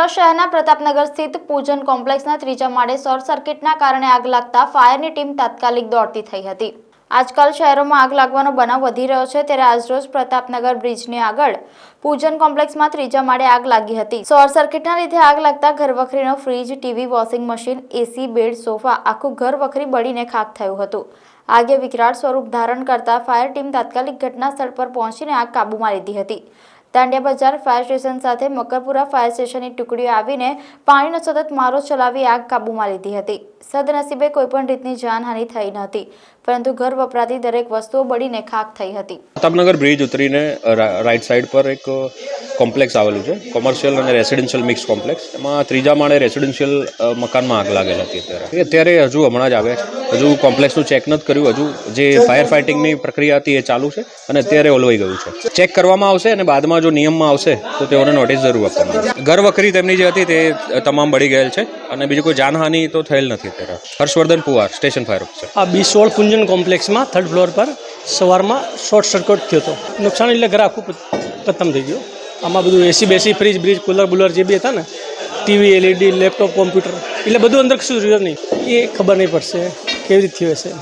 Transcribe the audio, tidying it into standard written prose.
વડોદરા શહેરના પ્રતાપનગર સ્થિત પૂજન કોમ્પ્લેક્સના ત્રીજા માળે શોર્ટ સર્કિટના કારણે આગ લાગતા ફાયરની ટીમ તાત્કાલિક દોડતી થઈ હતી। આજકાલ શહેરોમાં આગ લાગવાનો બનાવ વધી રહ્યો છે, ત્યારે આજરોજ પ્રતાપનગર બ્રિજની આગળ પૂજન કોમ્પ્લેક્સમાં ત્રીજા માળે આગ લાગી હતી। શોર્ટ સર્કિટના લીધે આગ લાગતા ઘરવખરીનો ફ્રીજ, ટીવી, વોશિંગ મશીન, એસી, બેડ, સોફા આખું ઘરવખરી બળીને ખાખ થયું હતું। આગે વિકરાળ સ્વરૂપ ધારણ કરતા ફાયર ટીમ તાત્કાલિક ઘટના સ્થળ પર પહોંચીને આગ કાબૂમાં લીધી હતી। દાંડિયા બજાર ફાયર સ્ટેશન સાથે મકરપુરા ફાયર સ્ટેશનની ટુકડીઓ આવીને પાણીનો સતત મારો ચલાવી આગ કાબૂમાં લીધી હતી। સદનસીબે કોઈપણ રીતની જાનહાનિ થઈ ન હતી, પરંતુ ઘર વપરાતી દરેક વસ્તુઓ બળીને ખાખ થઈ હતી। પ્રતાપનગર બ્રિજ ઉતરીને રાઈટ સાઈડ પર એક કોમ્પ્લેક્સ આવેલું છે, કોમર્શિયલ અને રેસિડેન્શિયલ મિક્સ કોમ્પ્લેક્સ। એમાં ત્રીજા માળે રેસિડેન્શિયલ મકાનમાં આગ લાગેલ હતી। અત્યારે હજુ હમણાં જ આવ્યા છે, હજુ કોમ્પ્લેક્સનું ચેક નથી કર્યું। હજુ જે ફાયર ફાઇટિંગની પ્રક્રિયા હતી એ ચાલુ છે અને અત્યારે ઓલવાઈ ગયું છે। ચેક કરવામાં આવશે અને બાદમાં જો નિયમમાં આવશે તો તેઓને નોટિસ જરૂર આપવામાં આવશે। ઘર વખરી તેમની જે હતી તે તમામ બળી ગયેલ છે અને બીજું કોઈ જાનહાનિ તો થયેલ નથી। અત્યારે Harshvardhan Puvar, station fire officer. આ B16 પૂજન કોમ્પ્લેક્સમાં 3rd ફ્લોર પર સવારમાં શોર્ટ સર્કિટ થયો હતો। નુકસાન એટલે ઘર આખું ખતમ થઈ ગયું। આમાં બધું એસી બેસી, ફ્રીજ બ્રીજ, કુલર જે બી હતા ને, ટીવી, LED, લેપટોપ, કોમ્પ્યુટર, એટલે બધું અંદર કશું રહ્યું નહીં। એ ખબર નહીં પડશે કેવી રીતે થયું હશે।